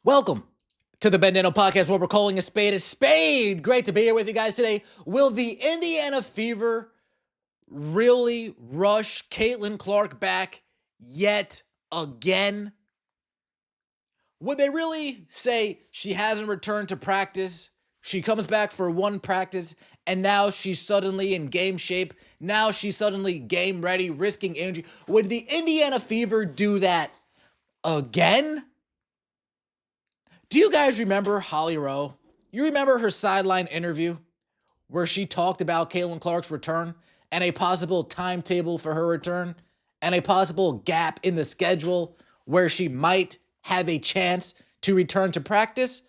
Welcome to the Bandano Podcast, where we're calling a spade a spade. Great to be here with you guys today. Will the Indiana Fever really rush Caitlin Clark back yet again? Would they really say she hasn't returned to practice? She comes back for one practice, and now she's suddenly in game shape. Now she's suddenly game ready, risking injury. Would the Indiana Fever do that again? Do you guys remember Holly Rowe? You remember her sideline interview where she talked about Caitlin Clark's return and a possible timetable for her return and a possible gap in the schedule where she might have a chance to return to practice?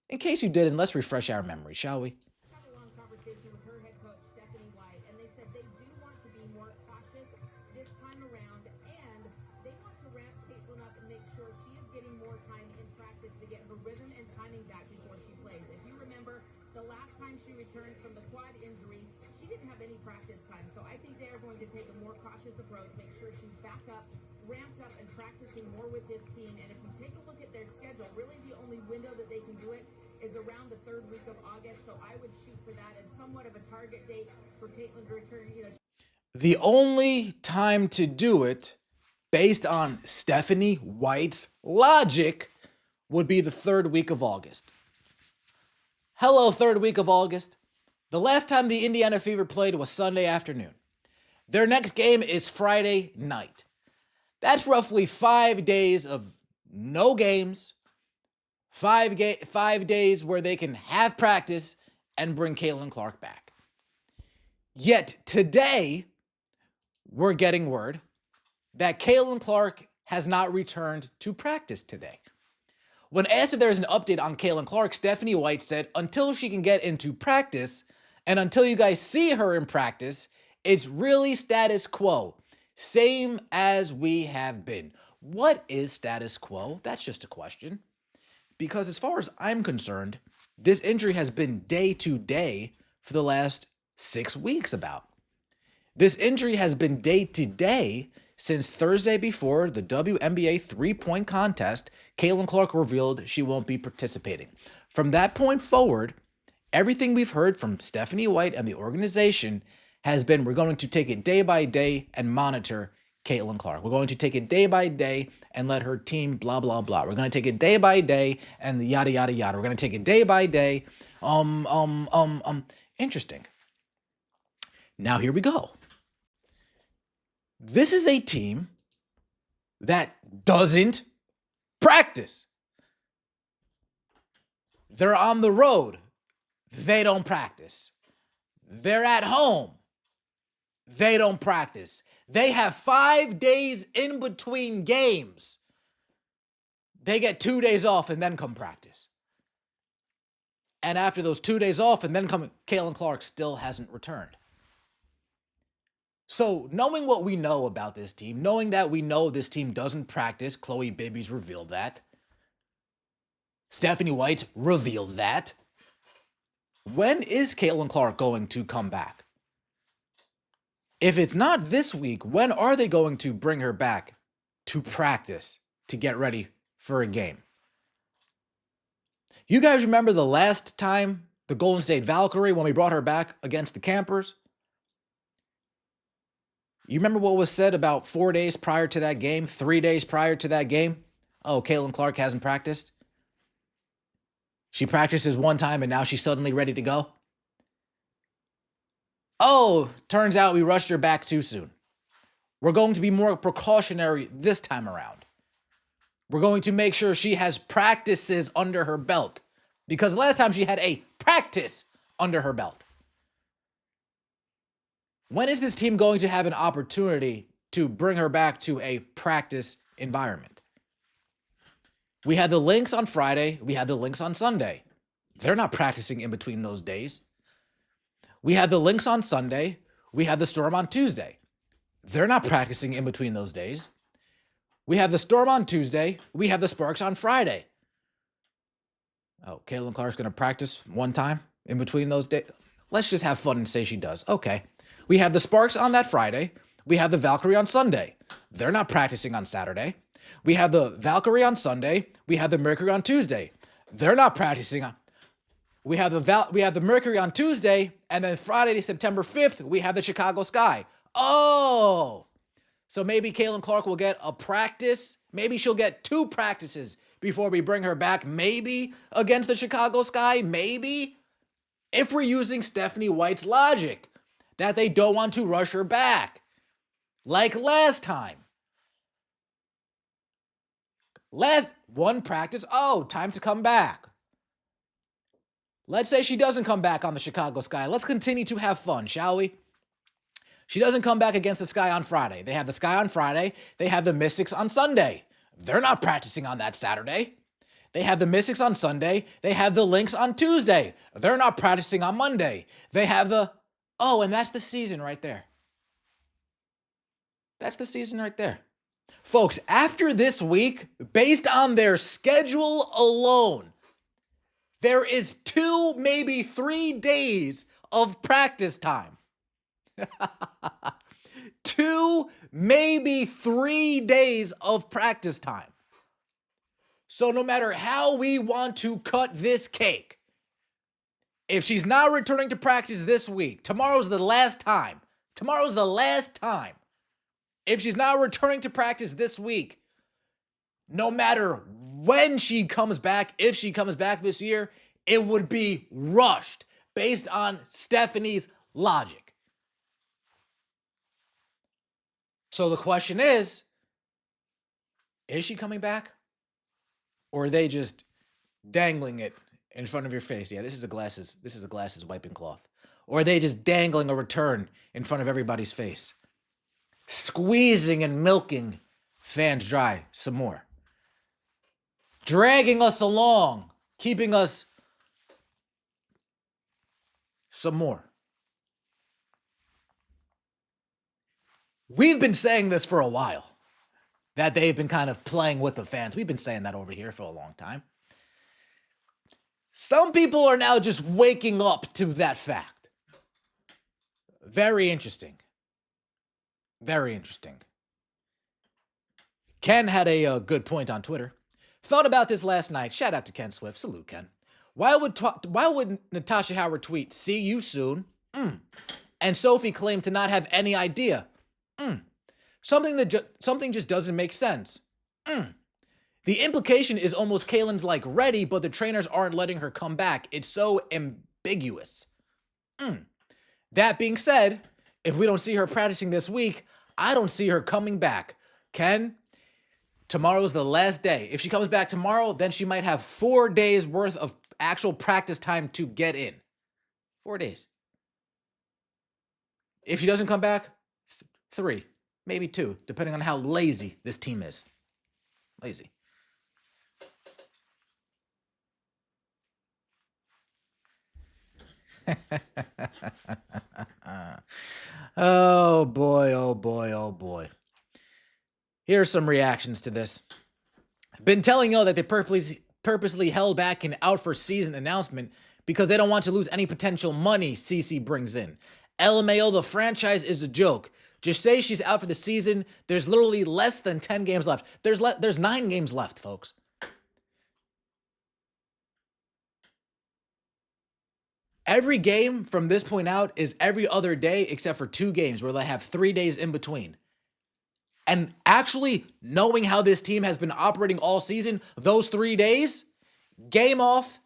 In case you didn't, let's refresh our memory, shall we? Had a long conversation with her head coach, Stephanie White, and they said they do want to be more cautious this time around, and they want to ramp Caitlin up and make sure she is getting more time in practice to get her rhythm and timing back before she plays. If you remember, the last time she returned from the quad injury, she didn't have any practice time, so I think they are going to take a more cautious approach, make sure she's back up, ramped up, and practicing more with this team. And if you take a look at their schedule, really the only window that they can do it is around the third week of August, so I would shoot for that as somewhat of a target date for Caitlin to return. The only time to do it, based on Stephanie White's logic, would be the third week of August. Hello, third week of August. The last time the Indiana Fever played was Sunday afternoon. Their next game is Friday night. That's roughly 5 days of no games, 5 days where they can have practice and bring Caitlin Clark back. Yet today, we're getting word that Caitlin Clark has not returned to practice today. When asked if there's an update on Caitlin Clark, Stephanie White said, until she can get into practice and until you guys see her in practice, it's really status quo. Same as we have been. What is status quo? That's just a question. Because as far as I'm concerned, this injury has been day to day for the last 6 weeks about. This injury has been day to day since Thursday before the WNBA three-point contest. Caitlin Clark revealed she won't be participating. From that point forward, everything we've heard from Stephanie White and the organization has been, we're going to take it day by day and monitor Caitlin Clark. We're going to take it day by day and let her team blah, blah, blah. We're going to take it day by day and yada, yada, yada. We're going to take it day by day. Interesting. Now here we go. This is a team that doesn't practice. They're on the road. They don't practice. They're at home. They don't practice. They have 5 days in between games. They get 2 days off and then come practice. And after those 2 days off and then come, Caitlin Clark still hasn't returned. So knowing what we know about this team, knowing that we know this team doesn't practice, Chloe Bibby's revealed that. Stephanie White revealed that. When is Caitlin Clark going to come back? If it's not this week, when are they going to bring her back to practice to get ready for a game? You guys remember the last time the Golden State Valkyrie, when we brought her back against the Campers? You remember what was said about 4 days prior to that game, 3 days prior to that game? Oh, Caitlin Clark hasn't practiced. She practices one time and now she's suddenly ready to go. Oh, turns out we rushed her back too soon. We're going to be more precautionary this time around. We're going to make sure she has practices under her belt, because last time she had a practice under her belt. When is this team going to have an opportunity to bring her back to a practice environment? We had the Lynx on Friday. We had the Lynx on Sunday. They're not practicing in between those days. We had the Lynx on Sunday. We had the Storm on Tuesday. They're not practicing in between those days. We have the Storm on Tuesday. We have the Sparks on Friday. Oh, Caitlin Clark's going to practice one time in between those days? Let's just have fun and say she does. Okay. We have the Sparks on that Friday. We have the Valkyrie on Sunday. They're not practicing on Saturday. We have the Valkyrie on Sunday. We have the Mercury on Tuesday. They're not practicing on. We have the Mercury on Tuesday, and then Friday, September 5th, we have the Chicago Sky. Oh, so maybe Caitlin Clark will get a practice. Maybe she'll get 2 practices before we bring her back. Maybe against the Chicago Sky. Maybe if we're using Stephanie White's logic that they don't want to rush her back, like last time. Last one practice. Oh, time to come back. Let's say she doesn't come back on the Chicago Sky. Let's continue to have fun, shall we? She doesn't come back against the Sky on Friday. They have the Sky on Friday. They have the Mystics on Sunday. They're not practicing on that Saturday. They have the Mystics on Sunday. They have the Lynx on Tuesday. They're not practicing on Monday. They have and that's the season right there. That's the season right there. Folks, after this week, based on their schedule alone, there is 2, maybe 3 days of practice time. 2, maybe 3 days of practice time. So no matter how we want to cut this cake, if she's not returning to practice this week, tomorrow's the last time. Tomorrow's the last time. If she's not returning to practice this week, no matter when she comes back, if she comes back this year, it would be rushed based on Stephanie's logic. So the question is she coming back? Or are they just dangling it in front of your face? Yeah, this is a glasses wiping cloth. Or are they just dangling a return in front of everybody's face? Squeezing and milking fans dry some more. Dragging us along, keeping us some more. We've been saying this for a while, that they've been kind of playing with the fans. We've been saying that over here for a long time. Some people are now just waking up to that fact. Very interesting. Very interesting. Ken had a good point on Twitter. Thought about this last night. Shout out to Ken Swift. Salute, Ken. Why would Natasha Howard tweet, "See you soon"? And Sophie claimed to not have any idea. Something just doesn't make sense. The implication is almost Kaylin's like ready, but the trainers aren't letting her come back. It's so ambiguous. That being said, if we don't see her practicing this week, I don't see her coming back. Ken, tomorrow's the last day. If she comes back tomorrow, then she might have 4 days worth of actual practice time to get in. 4 days. If she doesn't come back, 3, maybe 2, depending on how lazy this team is. Lazy. Oh boy, oh boy, oh boy. Here are some reactions to this. Been telling y'all that they purposely held back an out for season announcement because they don't want to lose any potential money CC brings in. LMAO, the franchise is a joke. Just say she's out for the season. There's literally less than 10 games left. There's 9 games left, folks. Every game from this point out is every other day except for 2 games where they have 3 days in between. And actually knowing how this team has been operating all season, those 3 days, game off,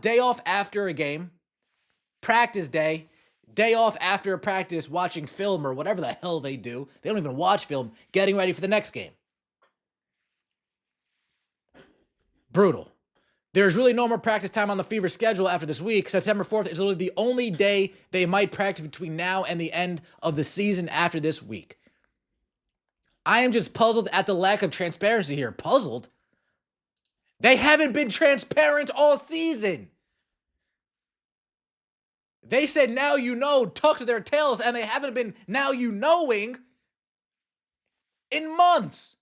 day off after a game, practice day off after a practice, watching film or whatever the hell they do. They don't even watch film, getting ready for the next game. Brutal. There's really no more practice time on the Fever schedule after this week. September 4th is literally the only day they might practice between now and the end of the season after this week. I am just puzzled at the lack of transparency here. Puzzled? They haven't been transparent all season. They said, now you know, tuck to their tails, and they haven't been now you knowing in months.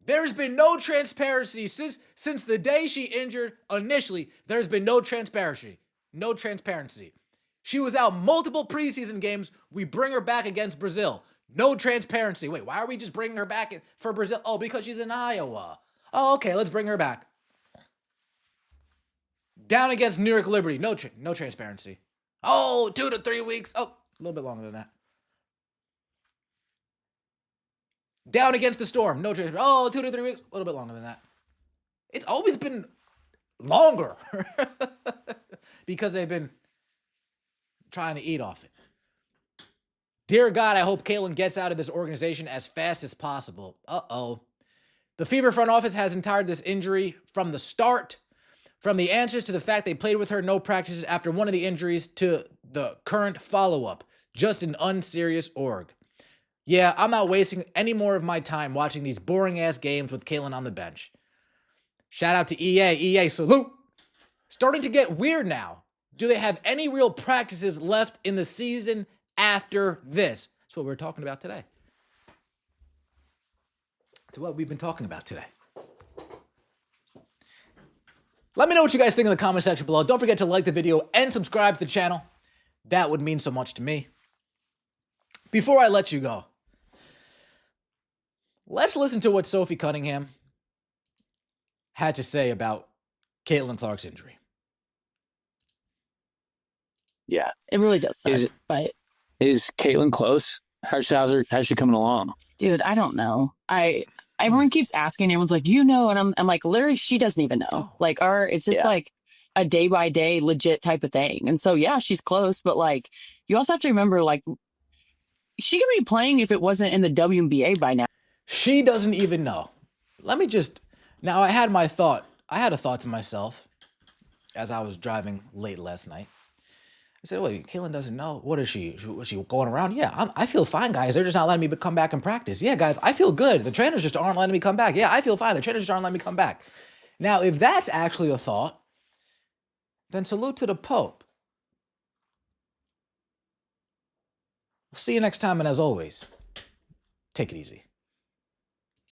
There's been no transparency since the day she injured initially. There's been no transparency. No transparency. She was out multiple preseason games. We bring her back against Brazil. No transparency. Wait, why are we just bringing her back for Brazil? Oh, because she's in Iowa. Oh, okay, let's bring her back. Down against New York Liberty. No transparency. Oh, 2 to 3 weeks. Oh, a little bit longer than that. Down against the Storm. No transparency. Oh, 2 to 3 weeks. A little bit longer than that. It's always been longer because they've been trying to eat off it. Dear God, I hope Caitlin gets out of this organization as fast as possible. Uh-oh. The Fever front office has entired this injury from the start, from the answers to the fact they played with her no practices after one of the injuries to the current follow-up. Just an unserious org. Yeah, I'm not wasting any more of my time watching these boring-ass games with Caitlin on the bench. Shout out to EA. EA, salute. Starting to get weird now. Do they have any real practices left in the season after this? That's what we're talking about today. To what we've been talking about today. Let me know what you guys think in the comment section below. Don't forget to like the video and subscribe to the channel. That would mean so much to me. Before I let you go, let's listen to what Sophie Cunningham had to say about Caitlin Clark's injury. Yeah. It really does suck. Is Caitlin close? How's she coming along? Dude, I don't know. Everyone keeps asking. Everyone's like, and I'm like, literally, she doesn't even know. Like, it's just like a day by day legit type of thing. And so, yeah, she's close, but like, you also have to remember, like, she could be playing if it wasn't in the WNBA by now. She doesn't even know. Now I had a thought to myself as I was driving late last night. I said, wait, Caitlin doesn't know. What is she? Was she going around? Yeah, I feel fine, guys. They're just not letting me come back and practice. Yeah, guys, I feel good. The trainers just aren't letting me come back. Yeah, I feel fine. The trainers just aren't letting me come back. Now, if that's actually a thought, then salute to the Pope. See you next time, and as always, take it easy.